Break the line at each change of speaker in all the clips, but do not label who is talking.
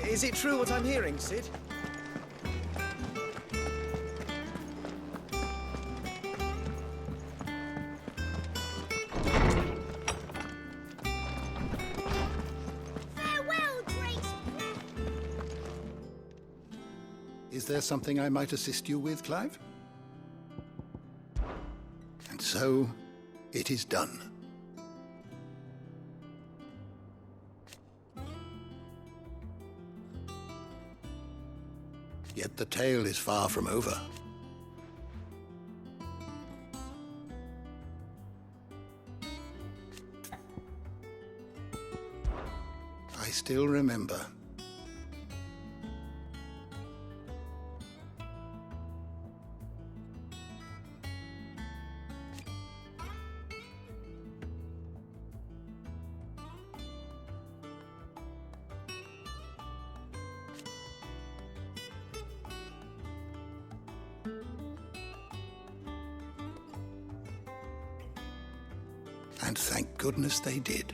Is it true what I'm hearing, Sid?
Farewell, great...
Is there something I might assist you with, Clive? And so, it is done. Yet the tale is far from over. I still remember. And thank goodness they did.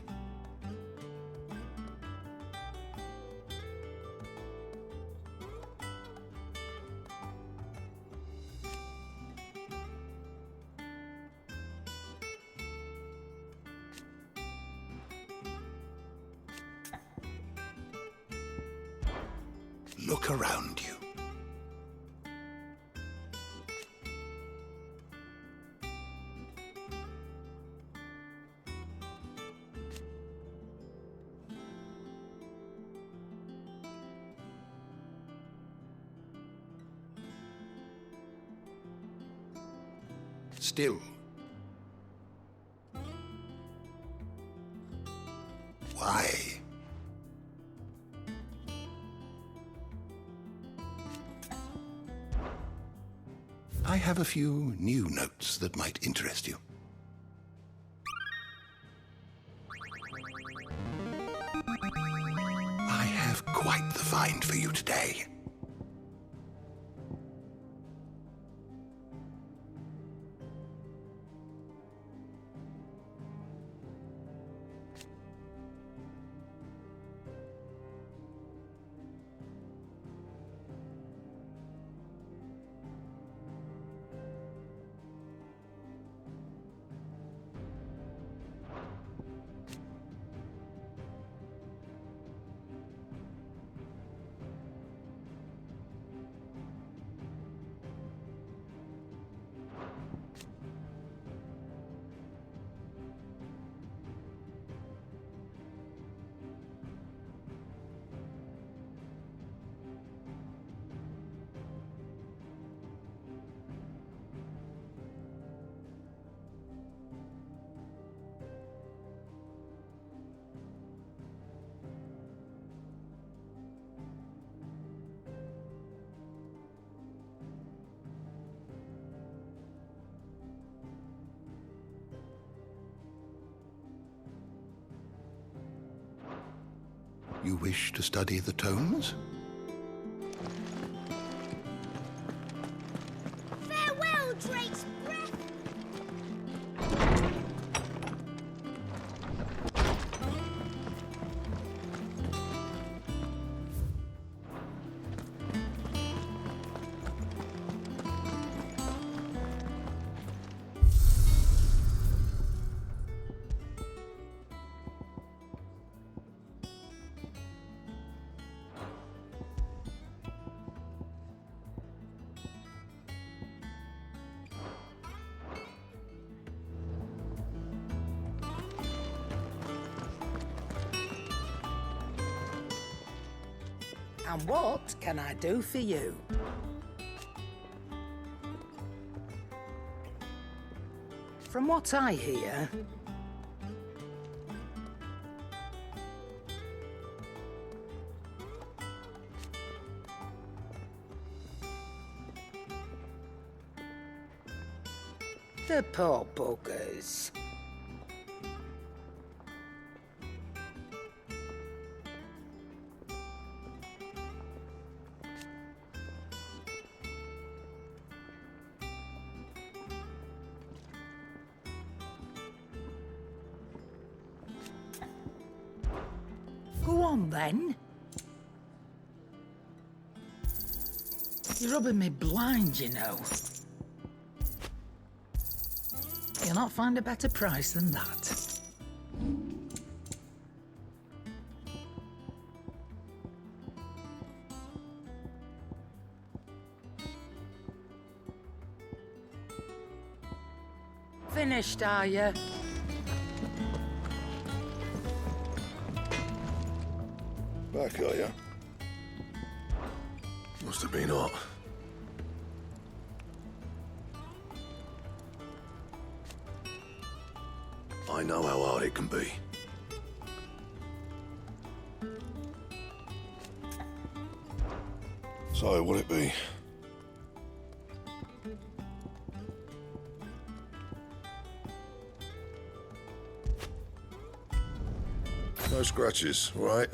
Look around you. Still. Why? I have a few new notes that might interest you. I have quite the find for you today. You wish to study the tones?
Farewell, Drake's breath! And what can I do for you? From what I hear, the poor buggers. Go on, then. You're rubbing me blind, you know. You'll not find a better price than that. Finished, are you?
Back, are you? Must have been hot. I know how hard it can be. So, what'll it be? No scratches, all right?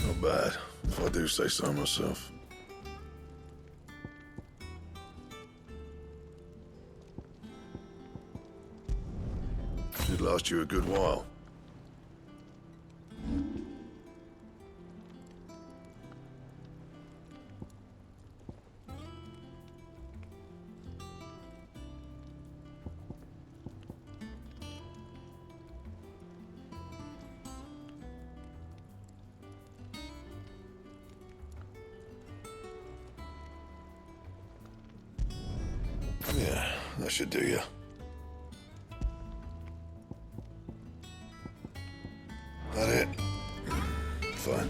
Not bad, if I do say so myself. Should last you a good while. Yeah, that should do you. That it? Fine.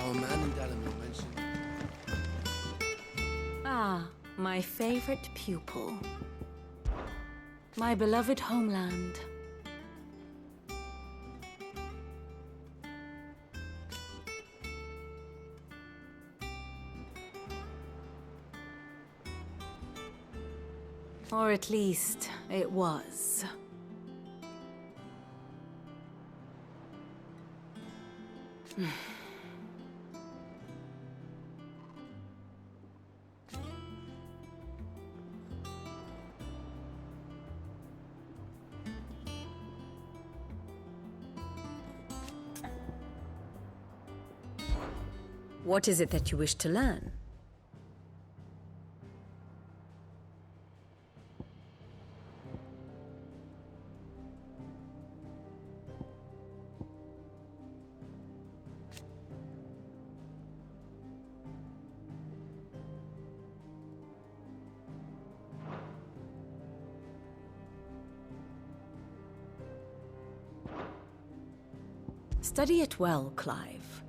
Our man in Dalamir mentioned.
Ah, my favorite pupil. My beloved homeland. Or at least, it was. What is it that you wish to learn? Study it well, Clive.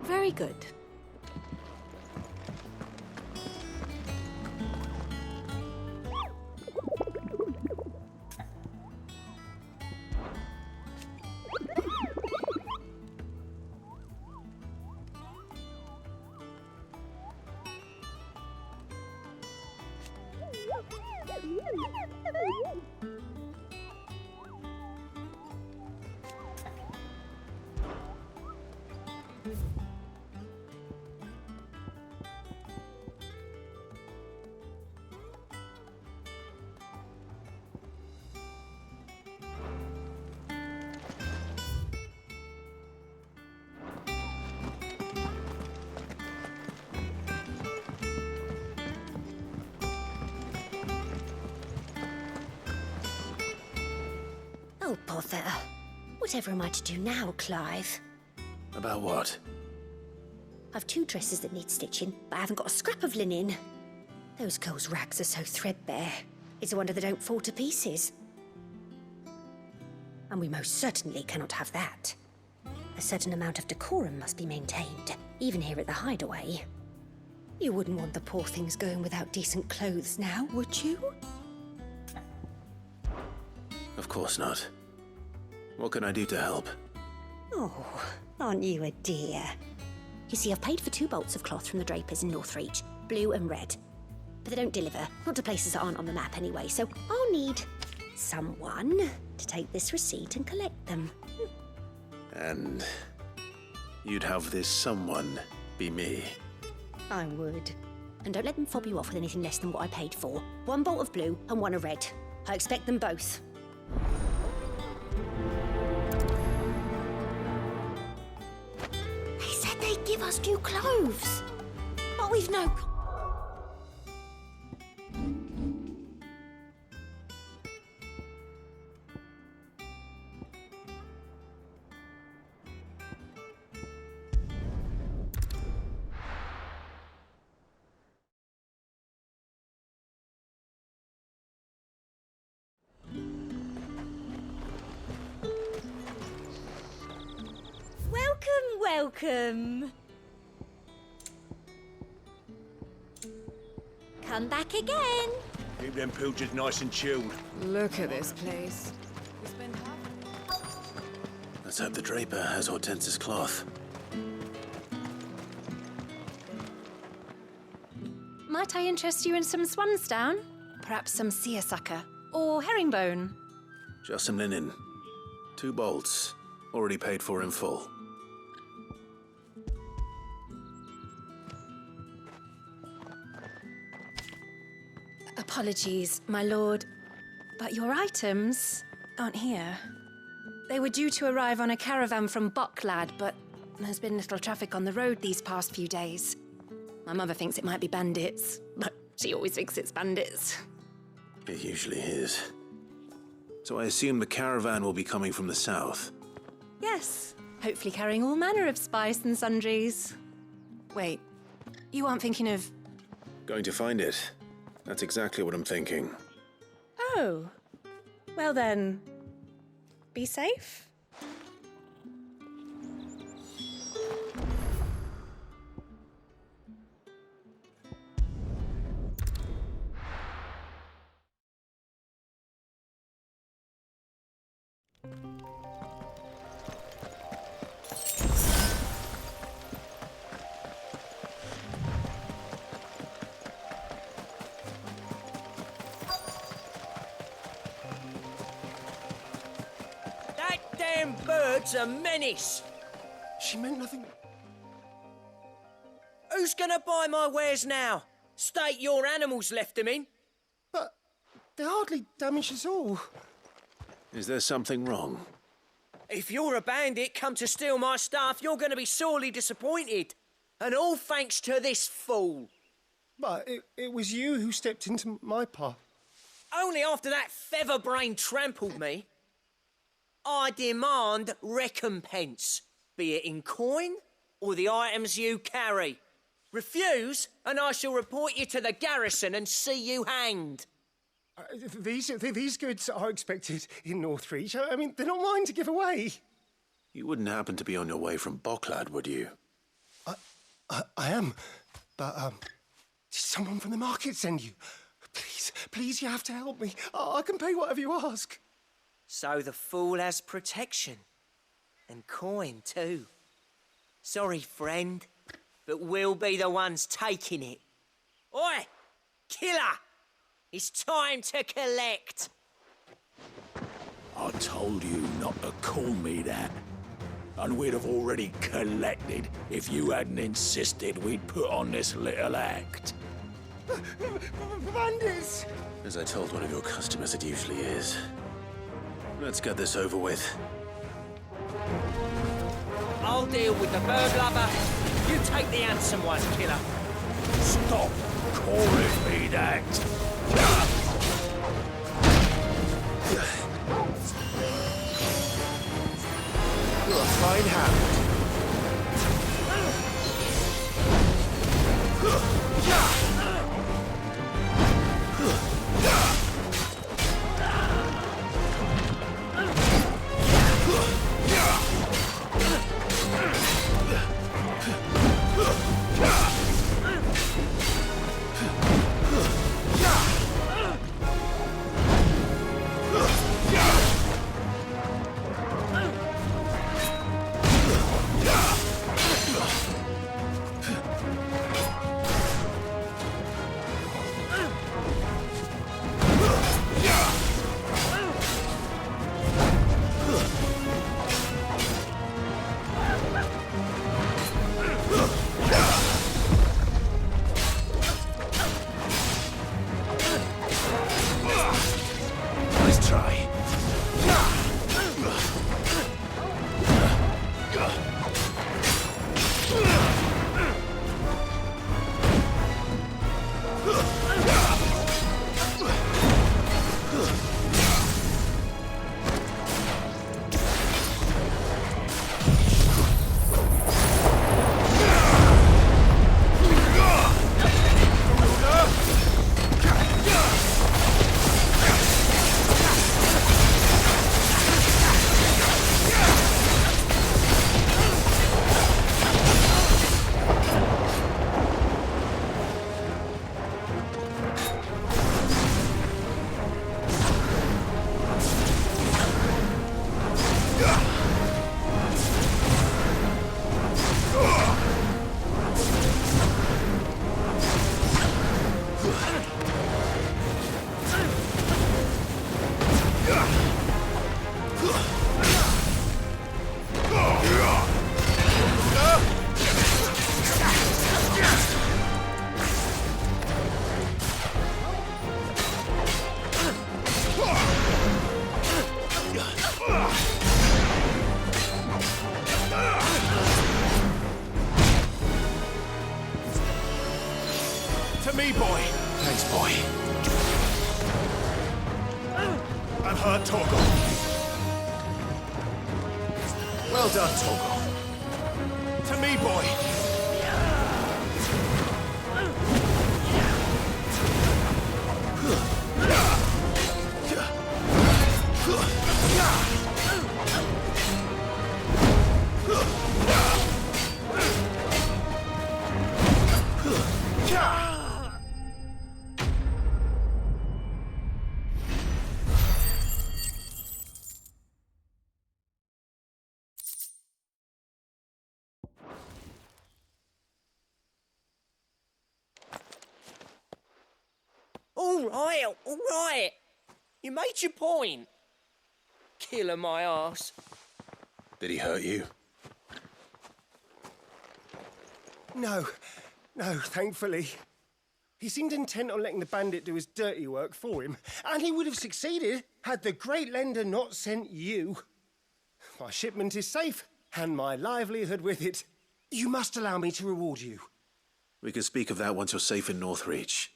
Very good.
Oh, bother. Whatever am I to do now, Clive?
About what?
I've 2 dresses that need stitching, but I haven't got a scrap of linen. Those girls' rags are so threadbare. It's a wonder they don't fall to pieces. And we most certainly cannot have that. A certain amount of decorum must be maintained, even here at the Hideaway. You wouldn't want the poor things going without decent clothes now, would you?
Of course not. What can I do to help?
Oh, aren't you a dear? You see, I've paid for 2 bolts of cloth from the drapers in Northreach, blue and red. But they don't deliver, not to places that aren't on the map anyway, so I'll need someone to take this receipt and collect them.
And you'd have this someone be me.
I would. And don't let them fob you off with anything less than what I paid for. 1 bolt of blue and 1 of red. I expect them both. They said they'd give us new clothes. But we've no... Welcome. Come back again.
Keep them pilgers nice and chilled.
Look at this place.
Let's hope the draper has Hortense's cloth.
Might I interest you in some swansdown? Perhaps some seersucker or herringbone?
Just some linen. 2 bolts. Already paid for in full.
Apologies, my lord, but your items aren't here. They were due to arrive on a caravan from Bocklad, but there's been little traffic on the road these past few days. My mother thinks it might be bandits, but she always thinks it's bandits.
It usually is. So I assume the caravan will be coming from the south.
Yes, hopefully carrying all manner of spice and sundries. Wait, you aren't thinking of...
Going to find it. That's exactly what I'm thinking.
Oh, well then, be safe.
Damn bird's a menace.
She meant nothing.
Who's gonna buy my wares now? State your animals left them in.
But they hardly damaged us all.
Is there something wrong?
If you're a bandit come to steal my stuff, you're gonna be sorely disappointed. And all thanks to this fool.
But it was you who stepped into my path.
Only after that feather-brain trampled me. I demand recompense, be it in coin or the items you carry. Refuse, and I shall report you to the garrison and see you hanged.
These goods are expected in Northreach. I mean, they're not mine to give away.
You wouldn't happen to be on your way from Bocklad, would you?
I am, but did someone from the market send you? Please, you have to help me. I can pay whatever you ask.
So the fool has protection. And coin, too. Sorry, friend, but we'll be the ones taking it. Oi! Killer! It's time to collect!
I told you not to call me that. And we'd have already collected if you hadn't insisted we'd put on this little act.
Bandits!
As I told one of your customers, it usually is. Let's get this over with.
I'll deal with the bird lover. You take the handsome one, killer.
Stop calling me that.
find Hammond. Nice try. To me, boy. Thanks, boy. I'm hurt, Torgal. Well done, Torgal. To me, boy.
All right. You made your point. Killing my ass.
Did he hurt you?
No, thankfully. He seemed intent on letting the bandit do his dirty work for him, and he would have succeeded had the great lender not sent you. My shipment is safe, and my livelihood with it. You must allow me to reward you.
We can speak of that once you're safe in Northreach.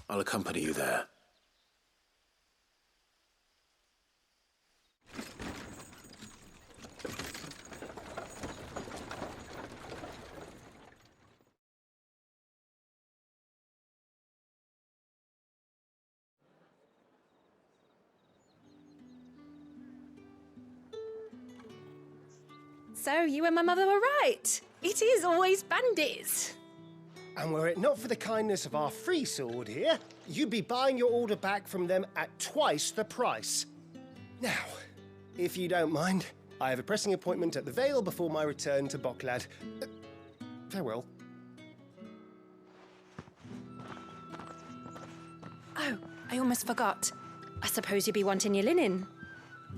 I'll accompany you there.
So, you and my mother were right. It is always bandits.
And were it not for the kindness of our free sword here, you'd be buying your order back from them at twice the price. Now, if you don't mind, I have a pressing appointment at the Vale before my return to Bocklad. Farewell.
Oh, I almost forgot. I suppose you'll be wanting your linen.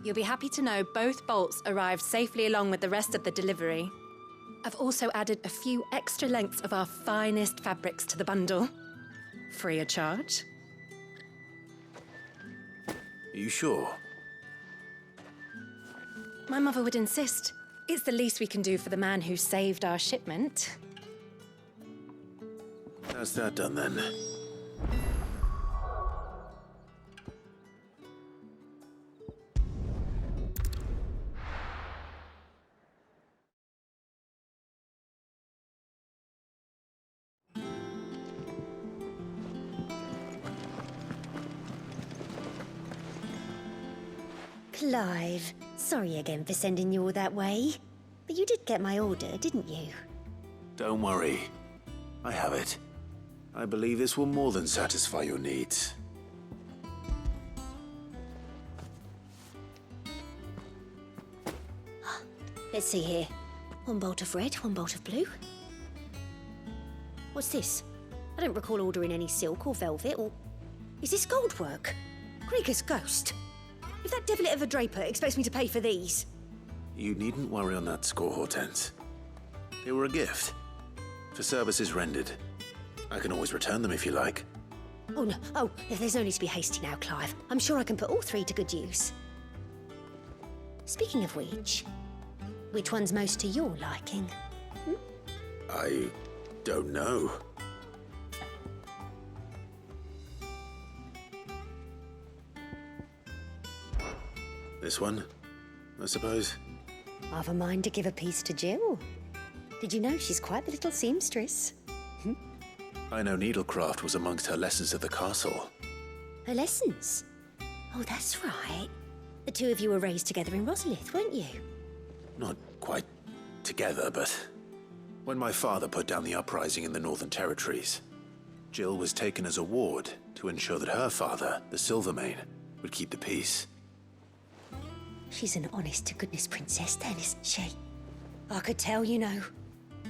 You'll be happy to know both bolts arrived safely along with the rest of the delivery. I've also added a few extra lengths of our finest fabrics to the bundle. Free of charge.
Are you sure?
My mother would insist. It's the least we can do for the man who saved our shipment.
How's that done, then?
Clive, sorry again for sending you all that way. But you did get my order, didn't you?
Don't worry. I have it. I believe this will more than satisfy your needs.
Let's see here. 1 bolt of red, 1 bolt of blue. What's this? I don't recall ordering any silk or velvet, or... Is this gold work? Krieger's ghost. If that devilit of a draper expects me to pay for these...
You needn't worry on that score, Hortense. They were a gift. For services rendered. I can always return them if you like.
Oh, no. Oh, there's no need to be hasty now, Clive. I'm sure I can put all 3 to good use. Speaking of which one's most to your liking?
I don't know. This one, I suppose.
I've a mind to give a piece to Jill. Did you know she's quite the little seamstress?
I know needlecraft was amongst her lessons at the castle.
Her lessons? Oh, that's right. The 2 of you were raised together in Rosalith, weren't you?
Not quite together, but when my father put down the uprising in the Northern Territories, Jill was taken as a ward to ensure that her father, the Silvermane, would keep the peace.
She's an honest-to-goodness princess then, isn't she? I could tell, you know.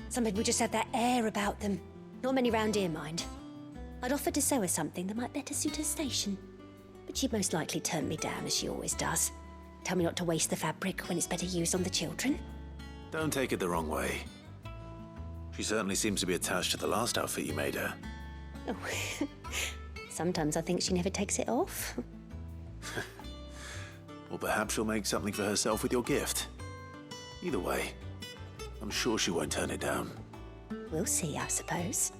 Some people just have that air about them. Not many round here, mind. I'd offered to sew her something that might better suit her station. But she'd most likely turn me down, as she always does. Tell me not to waste the fabric when it's better used on the children.
Don't take it the wrong way. She certainly seems to be attached to the last outfit you made her.
Oh, sometimes I think she never takes it off.
Or perhaps she'll make something for herself with your gift. Either way, I'm sure she won't turn it down.
We'll see, I suppose.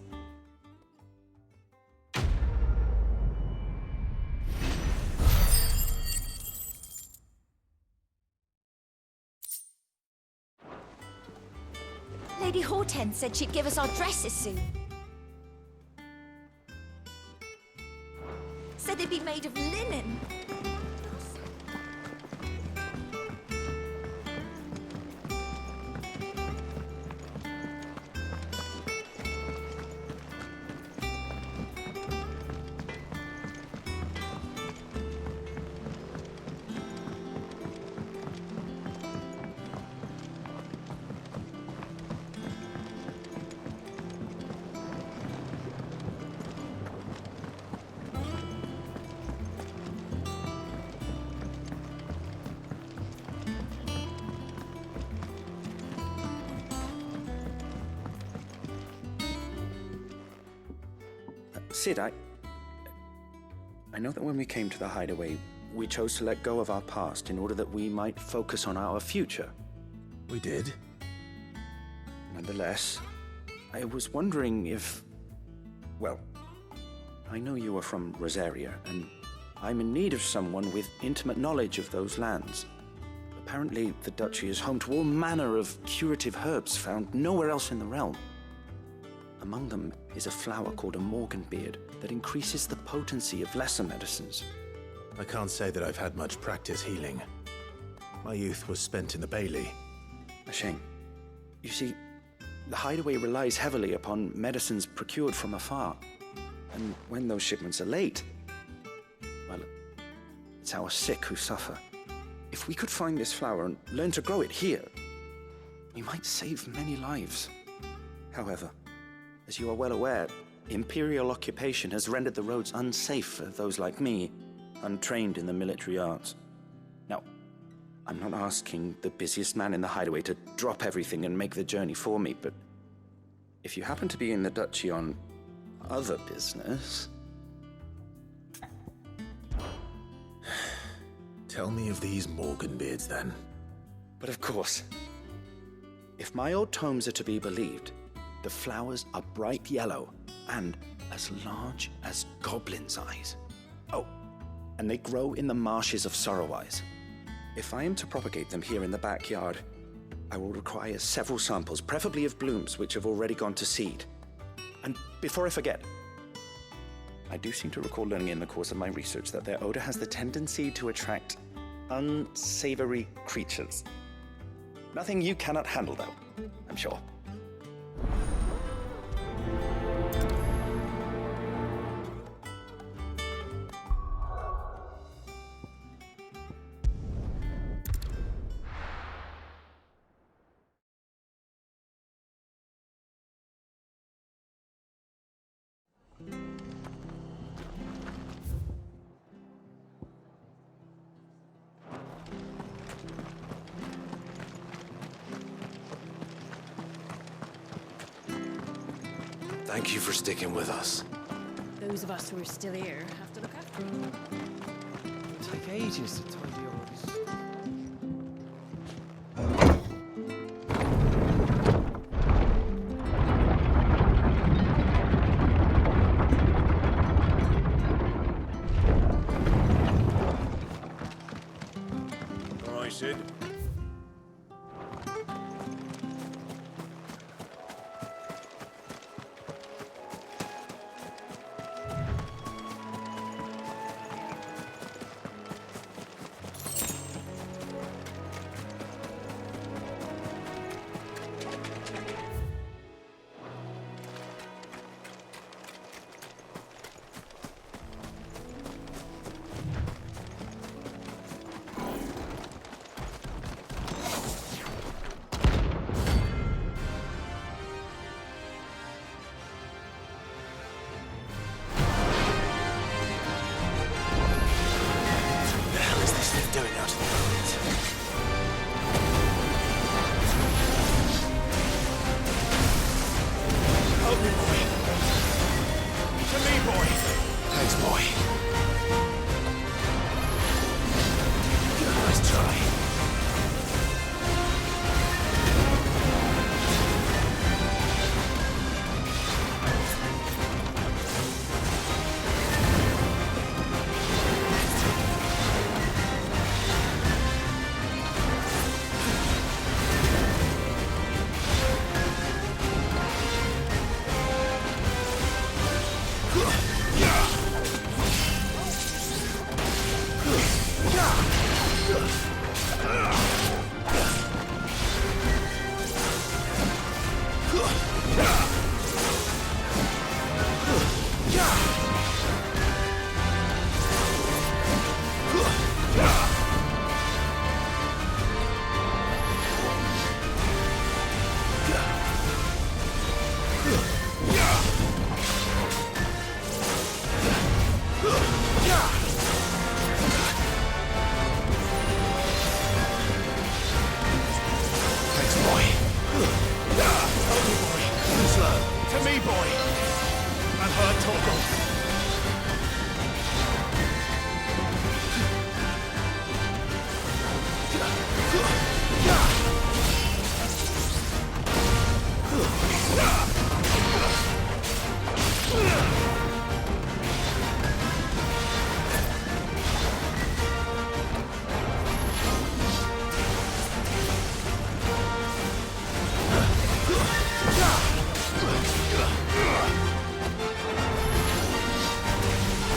Lady Hortense said she'd give us our dresses soon. Said they'd be made of linen.
Sid, I know that when we came to the hideaway, we chose to let go of our past in order that we might focus on our future.
We did.
Nonetheless, I was wondering if... Well, I know you are from Rosaria, and I'm in need of someone with intimate knowledge of those lands. Apparently, the duchy is home to all manner of curative herbs found nowhere else in the realm. Among them is a flower called a morganbeard that increases the potency of lesser medicines.
I can't say that I've had much practice healing. My youth was spent in the Bailey.
A shame. You see, the hideaway relies heavily upon medicines procured from afar. And when those shipments are late, well, it's our sick who suffer. If we could find this flower and learn to grow it here, we might save many lives. However, as you are well aware, imperial occupation has rendered the roads unsafe for those like me, untrained in the military arts. Now, I'm not asking the busiest man in the hideaway to drop everything and make the journey for me, but if you happen to be in the duchy on other business...
Tell me of these morganbeards, then.
But of course, if my old tomes are to be believed, the flowers are bright yellow and as large as goblins' eyes. Oh, and they grow in the marshes of Sorrowise. If I am to propagate them here in the backyard, I will require several samples, preferably of blooms which have already gone to seed. And before I forget, I do seem to recall learning in the course of my research that their odor has the tendency to attract unsavory creatures. Nothing you cannot handle, though, I'm sure.
Thank you for sticking with us.
Those of us who are still here have to look after them.
It'll take ages to tidy all this.
All right, Sid.
Doing out in the moment.
Help me, boy. To me, boy.
Thanks, boy. Nice try.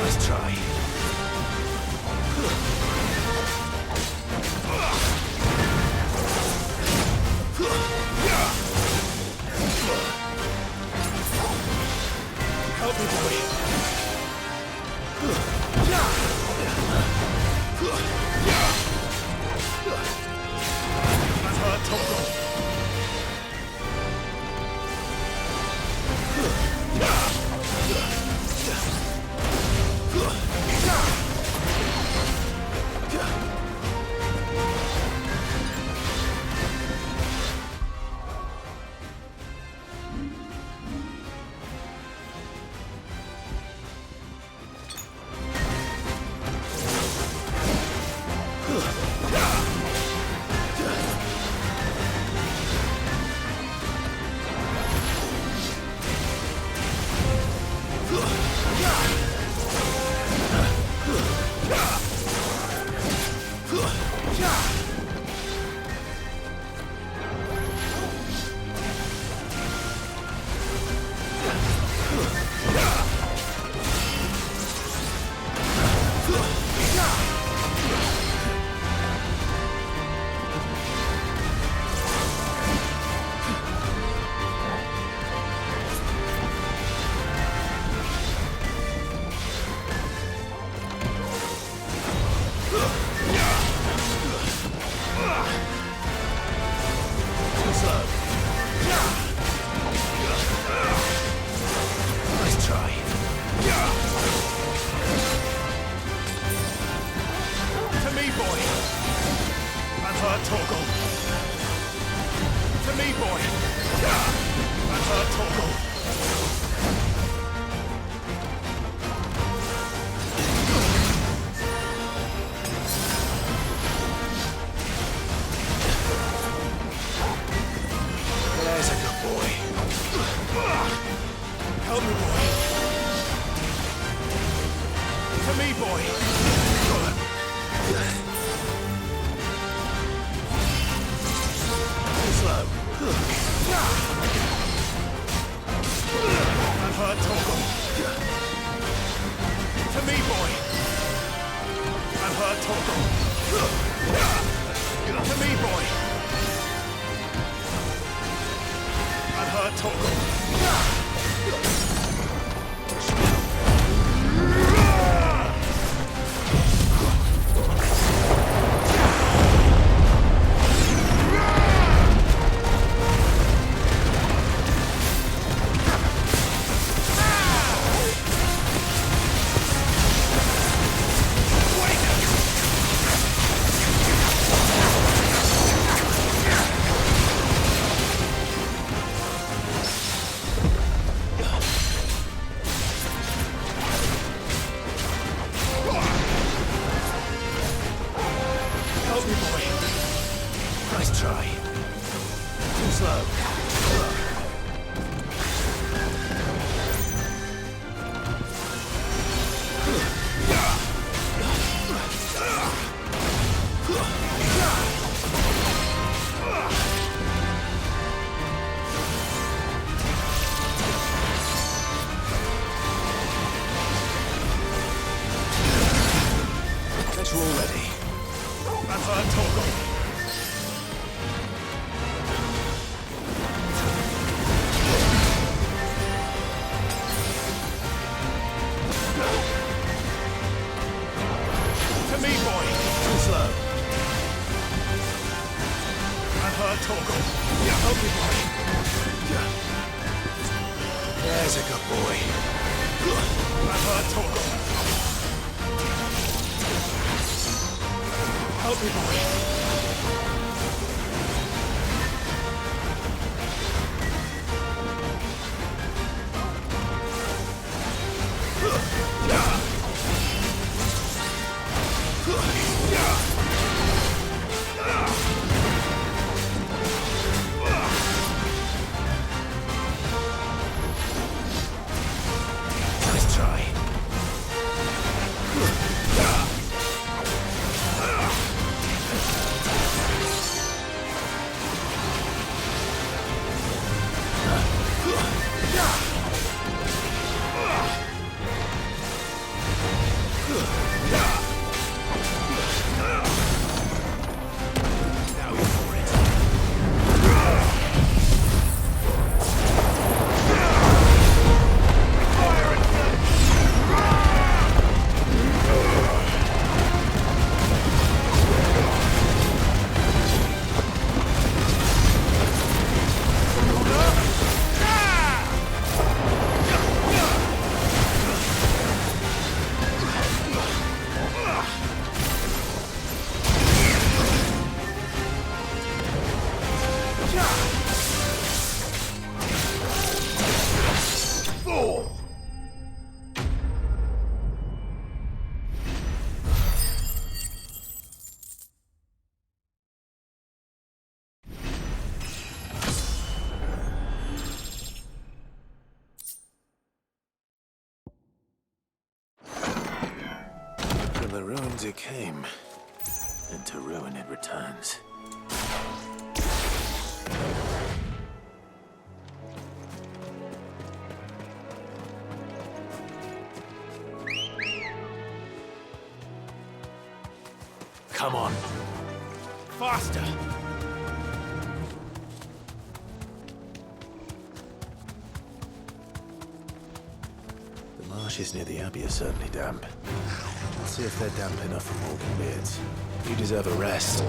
Nice try.
I've heard Torgal. To me, boy. I've heard Torgal.
There's a good boy.
Help me, boy. To me, boy.
Slow.
I've heard Torgal. To me, boy. I've heard Torgal. To me, boy. I've heard Torgal.
There's a good boy.
I've heard Torgal. Help me, boy.
Nice try. Now you're for it. From the ruins it came, and to ruin it returns. Come on.
Faster!
The marshes near the Abbey are certainly damp. I'll see if they're damp enough for Morgan Beards. You deserve a rest.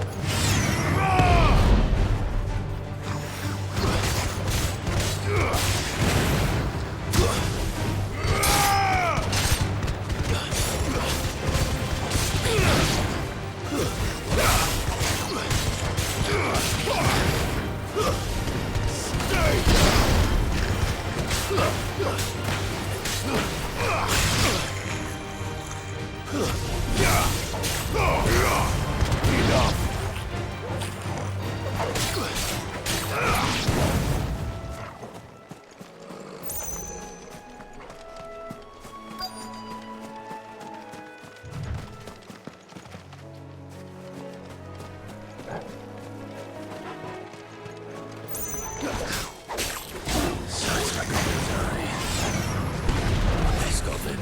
Nice goblin.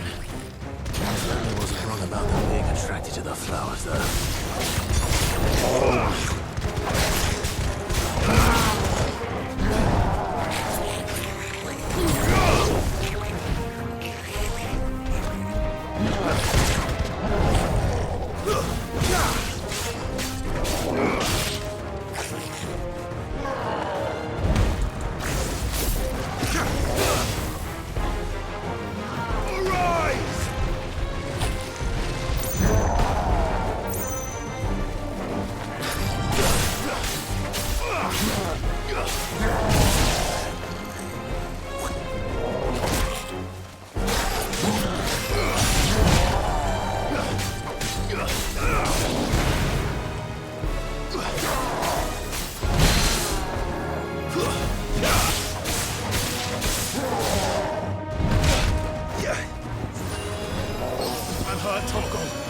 Certainly wasn't wrong about them being attracted to the flowers,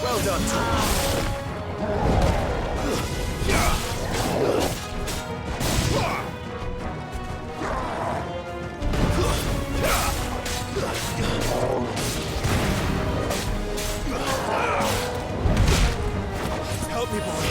Well done, help me, boy.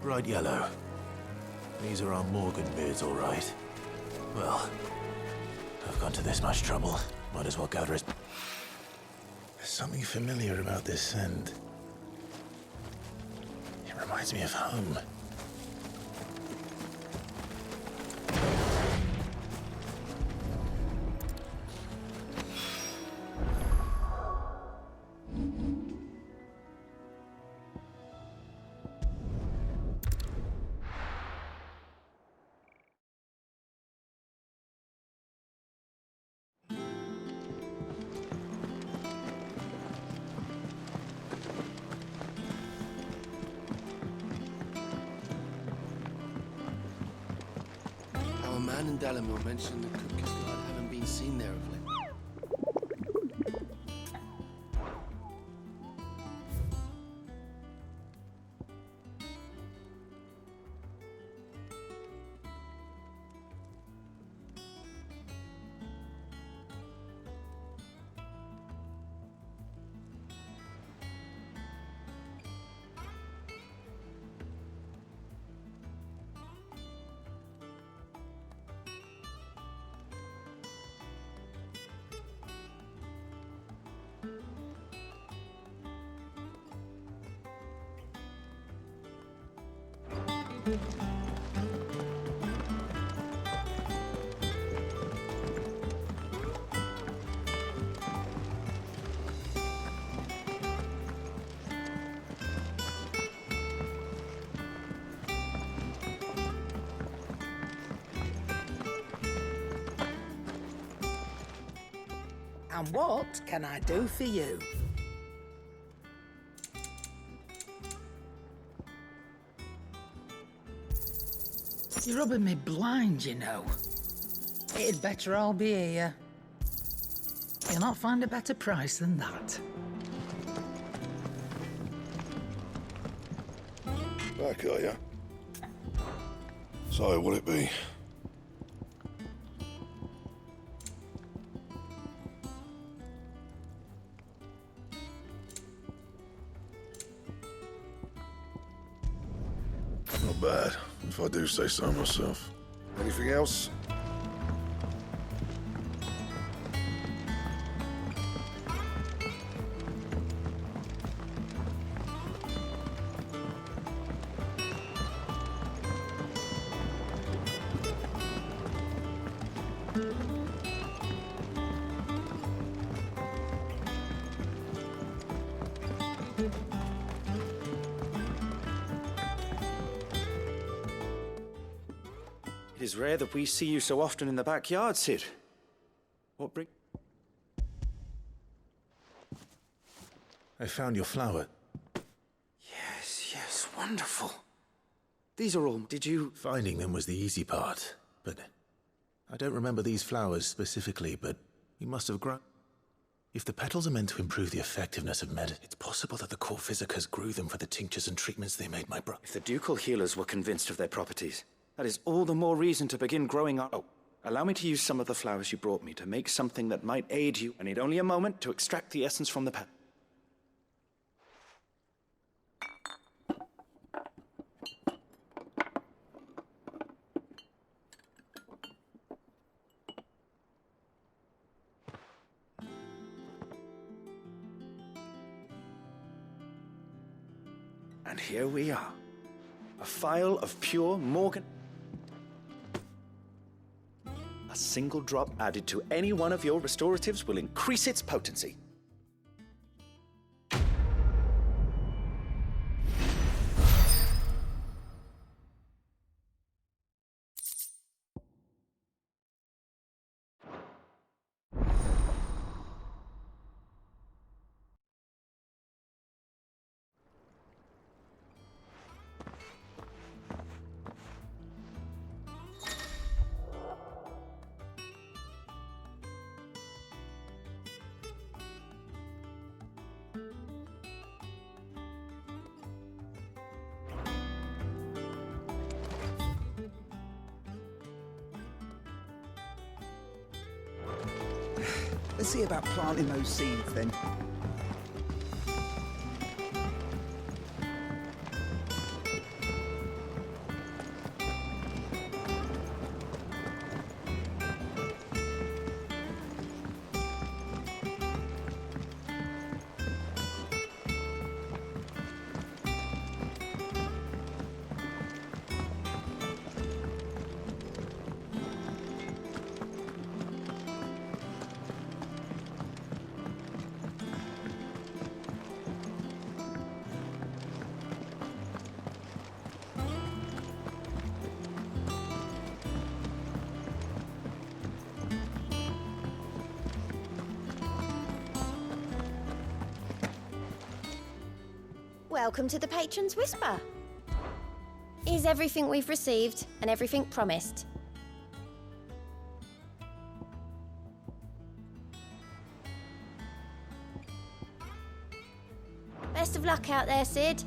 Bright yellow. These are our Morgan beards, all right. Well, I've gone to this much trouble. Might as well gather it. There's something familiar about this scent. It reminds me of home.
Our man in Dalamore mentioned the Kupka's guard haven't been seen there of late.
And what can I do for you? You're rubbing me blind, you know. It'd better all be here. You'll not find a better price than that.
Back, are ya? So, what'll it be? Not bad, if I do say so myself. Anything else?
It is rare that we see you so often in the backyard, Sid. What bring...
I found your flower.
Yes, wonderful. These are all... Did you...
Finding them was the easy part, but... I don't remember these flowers specifically, but we must have grown... If the petals are meant to improve the effectiveness of medicine, it's possible that the court physicers grew them for the tinctures and treatments they made my brother.
If the ducal healers were convinced of their properties, that is all the more reason to begin growing up. Oh, allow me to use some of the flowers you brought me to make something that might aid you. I need only a moment to extract the essence from the pet. And here we are. A phial of pure Morgan. A single drop added to any one of your restoratives will increase its potency.
Let's see about planting those seeds then.
Welcome to the Patron's Whisper. Is everything we've received and everything promised? Best of luck out there, Sid.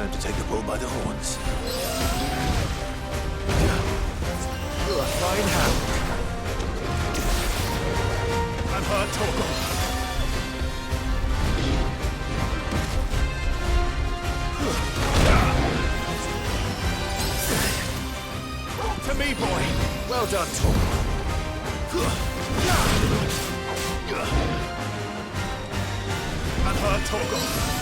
Time to take the bull by the horns.
You're a fine hound. I'm hard Torgal. To me, boy. Well done, Torgal. I'm hard Torgal.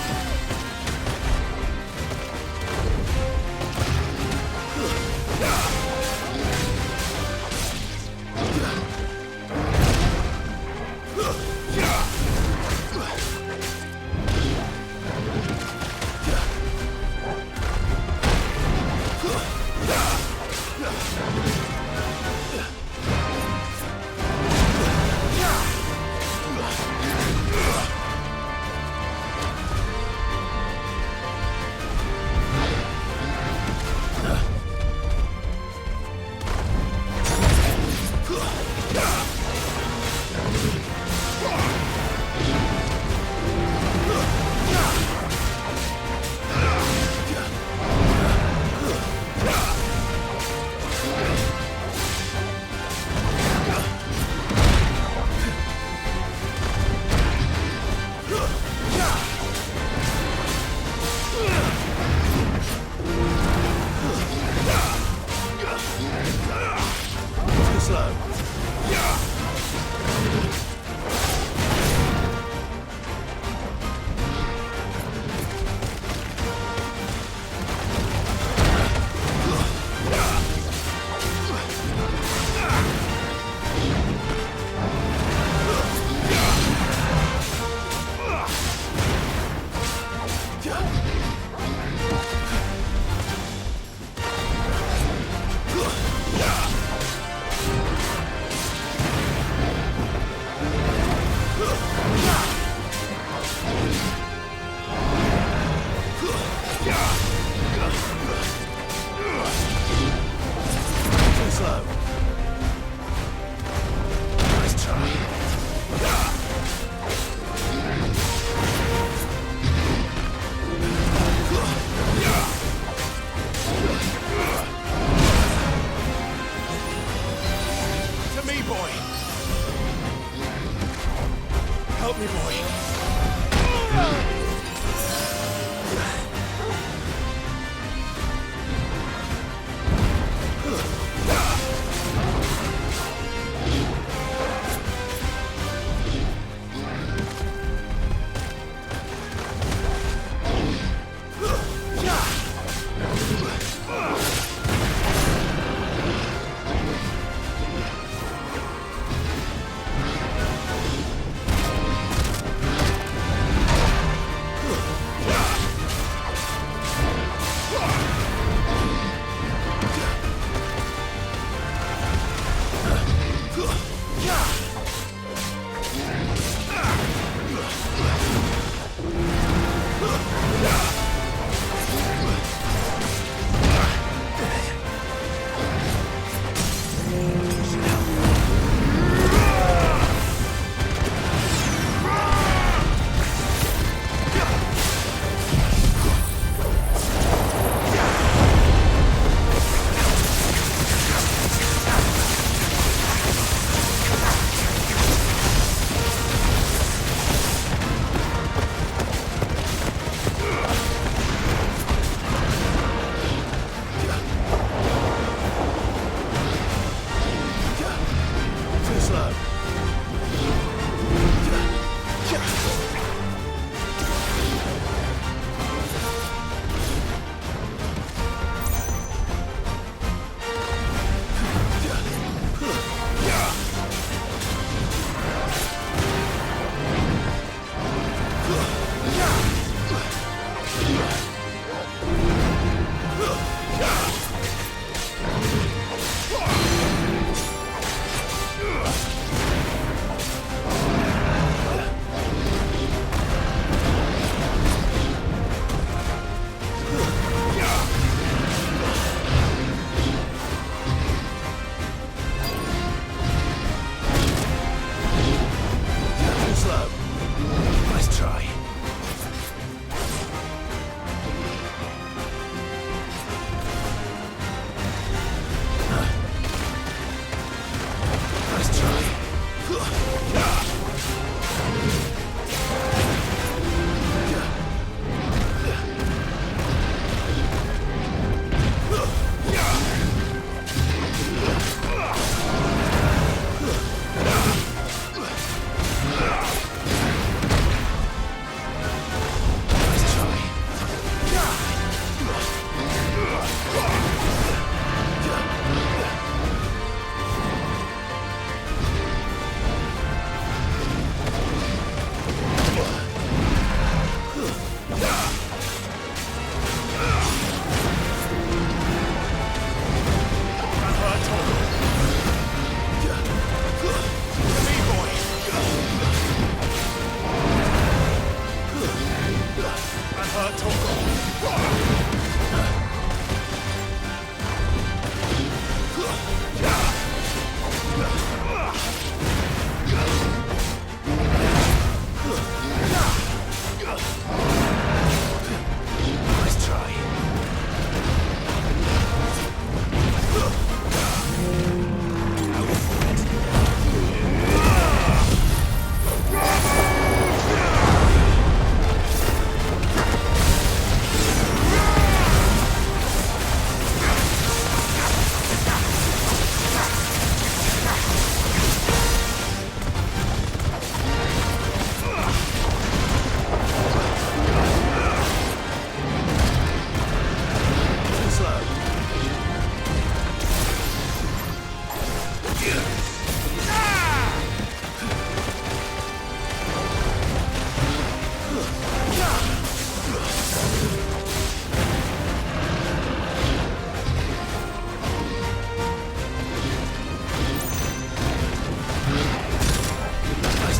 Nice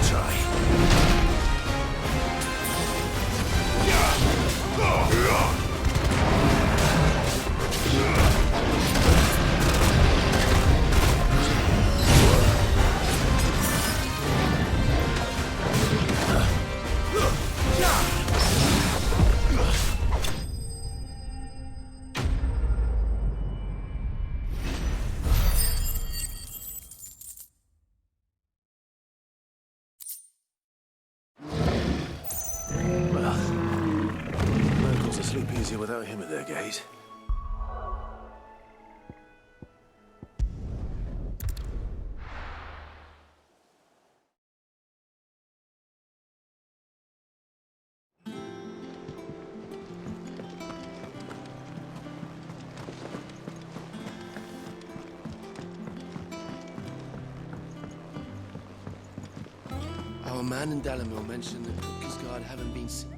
try. Sleep easier without him at their gate.
Our man in Delamere mentioned the Cookie's Guard haven't been seen.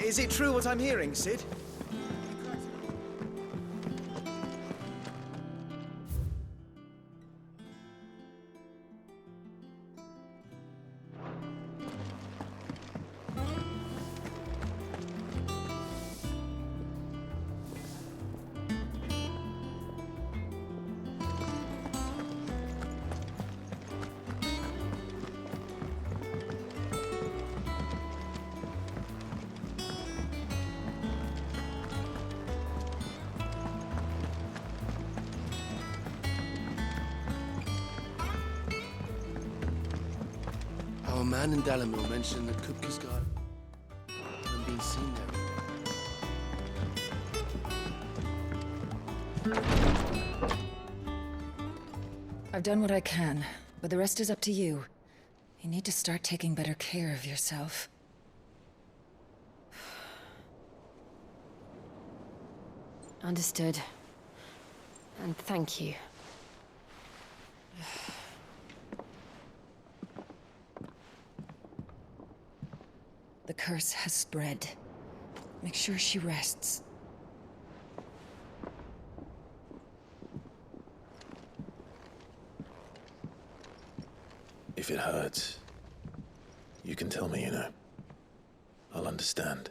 Is it true what I'm hearing, Sid?
man in Delamere mentioned the Kupka's garden. Haven't been seen there.
I've done what I can, but the rest is up to you. You need to start taking better care of yourself.
Understood. And thank you.
The curse has spread. Make sure she rests.
If it hurts, you can tell me, you know. I'll understand.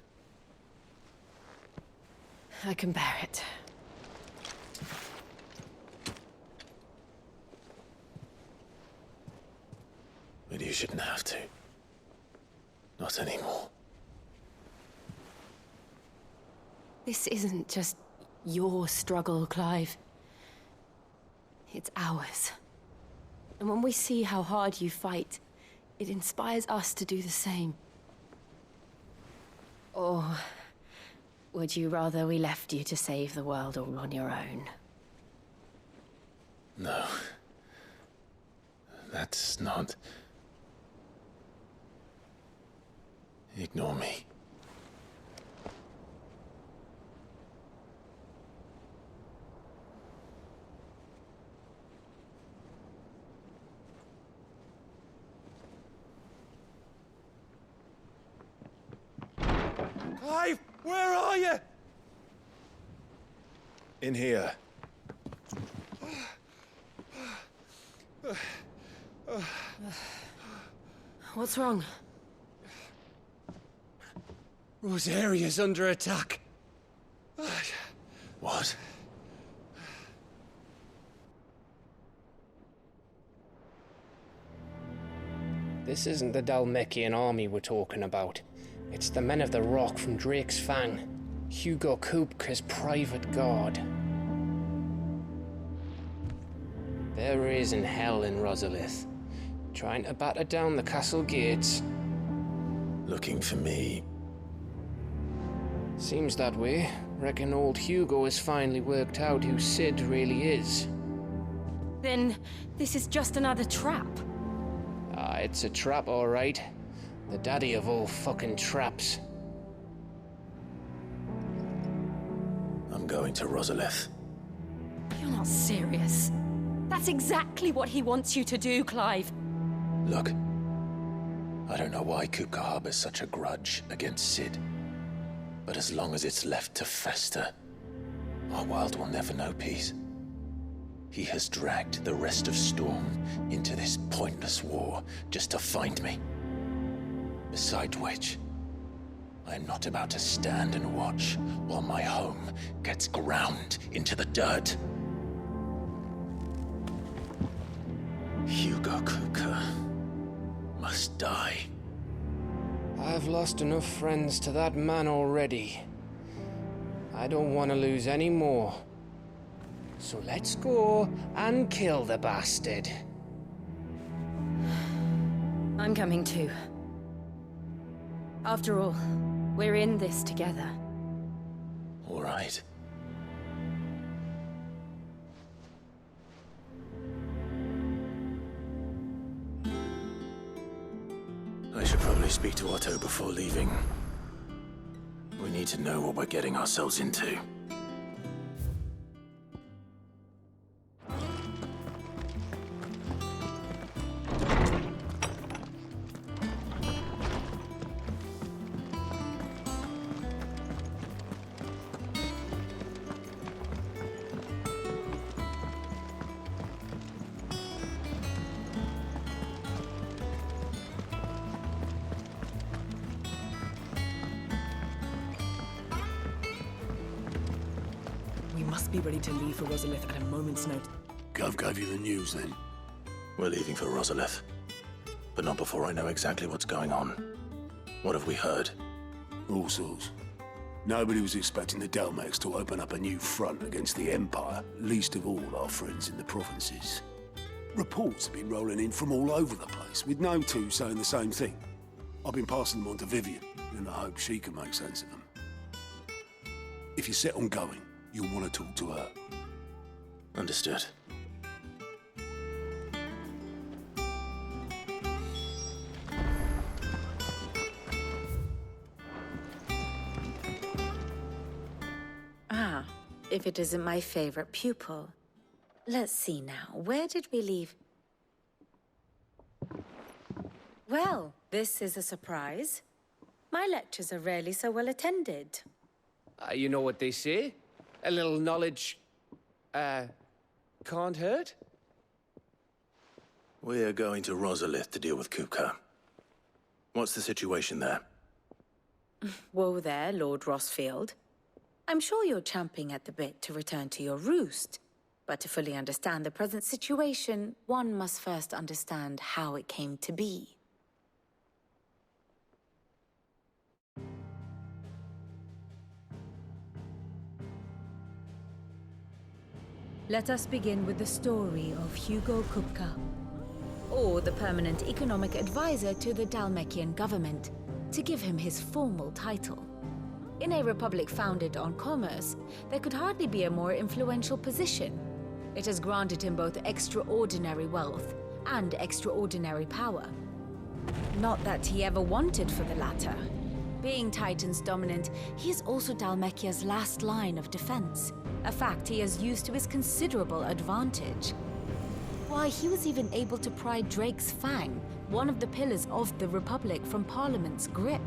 I can bear it.
But you shouldn't have to. Not anymore.
This isn't just your struggle, Clive. It's ours. And when we see how hard you fight, it inspires us to do the same. Or would you rather we left you to save the world all on your own?
No. That's not... Ignore me.
Clive, where are you?
In here.
What's wrong?
Rosaria's under attack.
What?
This isn't the Dalmekian army we're talking about. It's the men of the Rock from Drake's Fang. Hugo Kupka's private guard. There is in hell in Rosalith, trying to batter down the castle gates.
Looking for me.
Seems that way. Reckon old Hugo has finally worked out who Sid really is.
Then this is just another trap.
Ah, it's a trap, all right. The daddy of all fucking traps.
I'm going to Rosalith.
You're not serious. That's exactly what he wants you to do, Clive.
Look, I don't know why Kupka harbors such a grudge against Sid. But as long as it's left to fester, our world will never know peace. He has dragged the rest of Storm into this pointless war just to find me. Besides which, I am not about to stand and watch while my home gets ground into the dirt. Hugo Kupka must die.
I've lost enough friends to that man already. I don't want to lose any more. So let's go and kill the bastard.
I'm coming too. After all, we're in this together.
All right. I should probably speak to Otto before leaving. We need to know what we're getting ourselves into.
We must be ready to leave for Rosalith at a moment's notice.
Gov gave you the news then?
We're leaving for Rosalith. But not before I know exactly what's going on. What have we heard?
All sorts. Nobody was expecting the Dalmex to open up a new front against the Empire, least of all our friends in the provinces.
Reports have been rolling in from all over the place, with no two saying the same thing. I've been passing them on to Vivian, in the hope she can make sense of them. If you're set on going, you'll want to talk to her.
Understood.
Ah, if it isn't my favorite pupil. Let's see now, where did we leave? Well, this is a surprise. My lectures are rarely so well attended.
You know what they say? A little knowledge, can't hurt?
We're going to Rosalith to deal with Kupka. What's the situation there?
Whoa there, Lord Rossfield. I'm sure you're champing at the bit to return to your roost. But to fully understand the present situation, one must first understand how it came to be.
Let us begin with the story of Hugo Kupka,
Or the permanent economic advisor to the Dalmekian government, to give him his formal title. In a republic founded on commerce, there could hardly be a more influential position. It has granted him both extraordinary wealth and extraordinary power. Not that he ever wanted for the latter. Being Titan's dominant, he is also Dalmekia's last line of defense, a fact he has used to his considerable advantage. Why, he was even able to pry Drake's Fang, one of the pillars of the Republic, from Parliament's grip.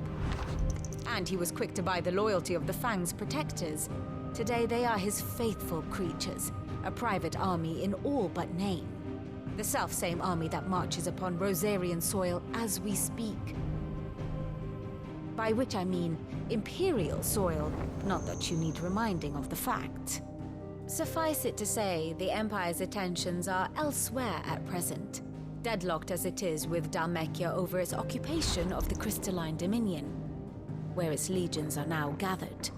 And he was quick to buy the loyalty of the Fang's protectors. Today they are his faithful creatures, a private army in all but name. The self-same army that marches upon Rosarian soil as we speak. By which I mean Imperial soil, not that you need reminding of the fact. Suffice it to say, the Empire's attentions are elsewhere at present, deadlocked as it is with Dalmekia over its occupation of the Crystalline Dominion, where its legions are now gathered.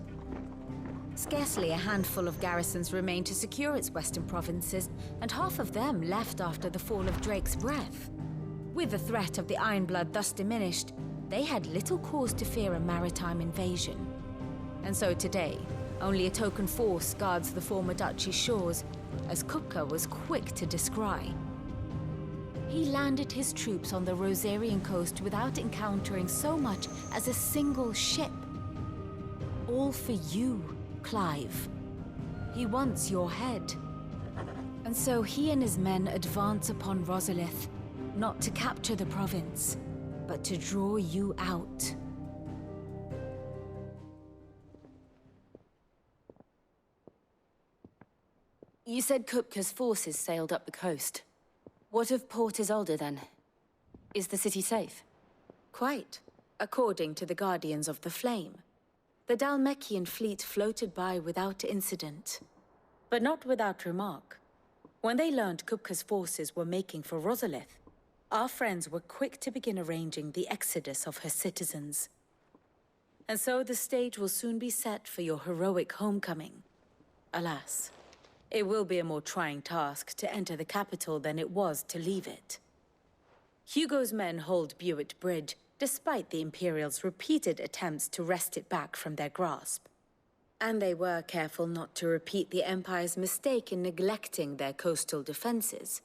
Scarcely a handful of garrisons remain to secure its western provinces, and half of them left after the fall of Drake's Breath. With the threat of the Ironblood thus diminished, they had little cause to fear a maritime invasion. And so today, only a token force guards the former duchy's shores, as Kupka was quick to descry. He landed his troops on the Rosarian coast without encountering so much as a single ship. All for you, Clive. He wants your head. And so he and his men advance upon Rosalith, not to capture the province, but to draw you out. You said Kupka's forces sailed up the coast. What of Port Isolde, then? Is the city safe? Quite, according to the Guardians of the Flame. The Dalmekian fleet floated by without incident. But not without remark. When they learned Kupka's forces were making for Rosalith, our friends were quick to begin arranging the exodus of her citizens. And so the stage will soon be set for your heroic homecoming. Alas, it will be a more trying task to enter the capital than it was to leave it. Hugo's men hold Buett Bridge, despite the Imperials' repeated attempts to wrest it back from their grasp. And they were careful not to repeat the Empire's mistake in neglecting their coastal defenses.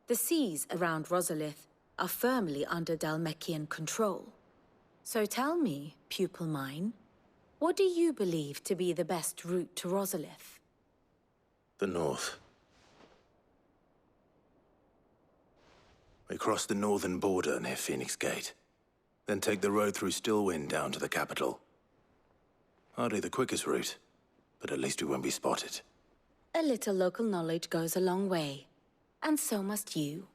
The seas around Rosalith are firmly under Dalmekian control. So tell me, pupil mine, what do you believe to be the best route to Rosalith?
The north. We cross the northern border near Phoenix Gate, then take the road through Stillwind down to the capital. Hardly the quickest route, but at least we won't be spotted.
A little local knowledge goes a long way, and so must you.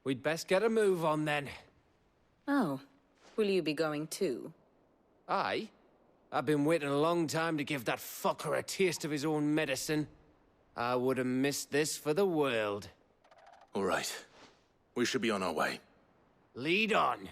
We'd best get a move on then.
Oh, will you be going too?
Aye. I've been waiting a long time to give that fucker a taste of his own medicine. I would have missed this for the world.
All right. We should be on our way.
Lead on.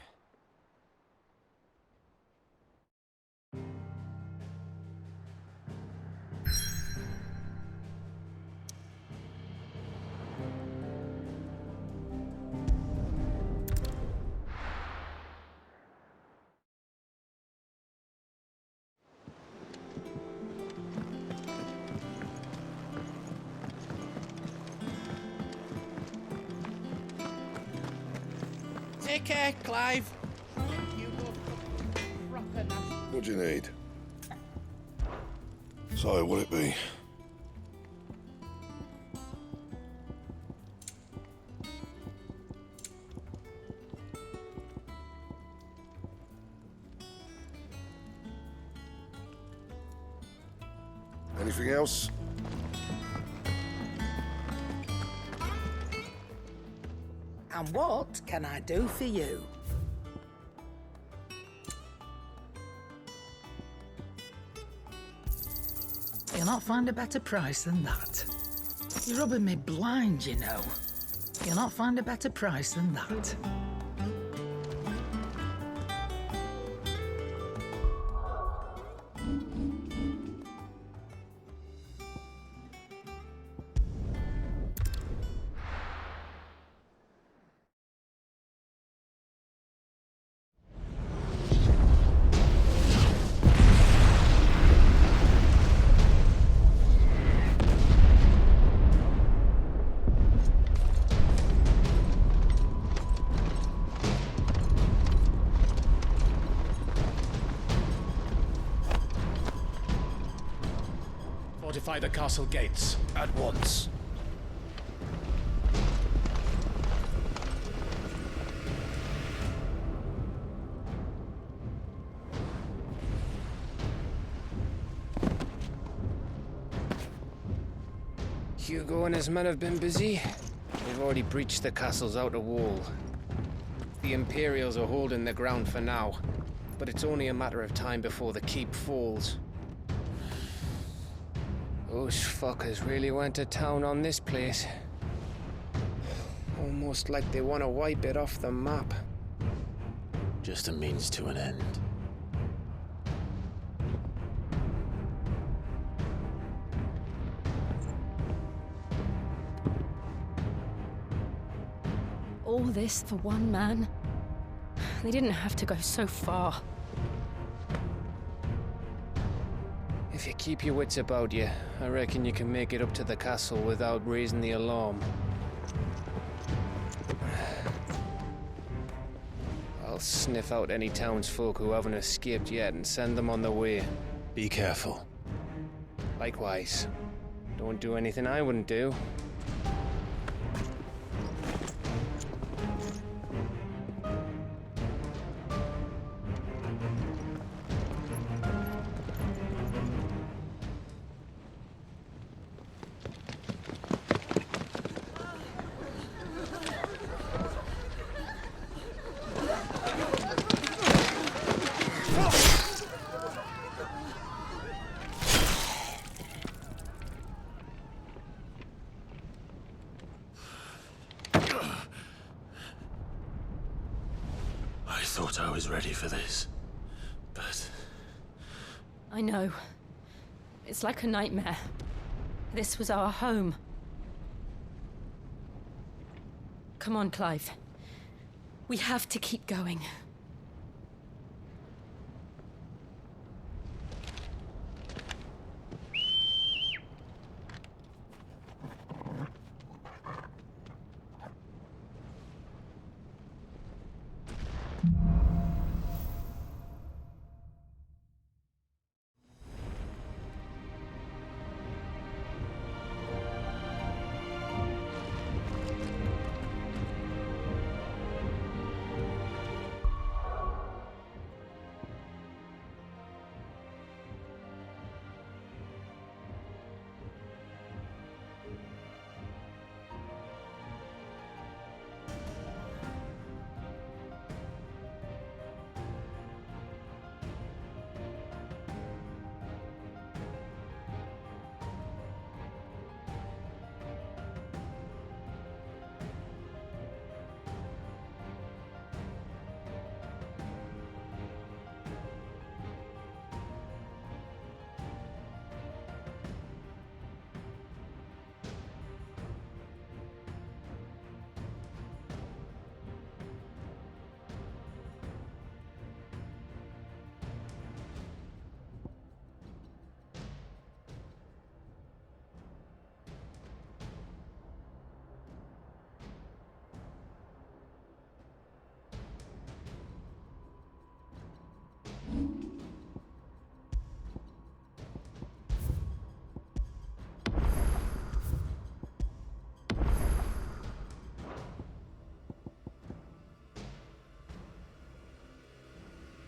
Take care, Clive.
What do you need? So, what'll it be? Anything else?
And what can I do for you? You'll not find a better price than that. You're rubbing me blind, you know. You'll not find a better price than that.
Fortify the castle gates at once.
Hugo and his men have been busy. They've already breached the castle's outer wall. The Imperials are holding the ground for now, but it's only a matter of time before the keep falls. Those fuckers really went to town on this place. Almost like they want to wipe it off the map.
Just a means to an end.
All this for one man? They didn't have to go so far.
If you keep your wits about you, I reckon you can make it up to the castle without raising the alarm. I'll sniff out any townsfolk who haven't escaped yet and send them on their way.
Be careful.
Likewise. Don't do anything I wouldn't do.
I thought I was ready for this, but...
I know. It's like a nightmare. This was our home. Come on, Clive. We have to keep going.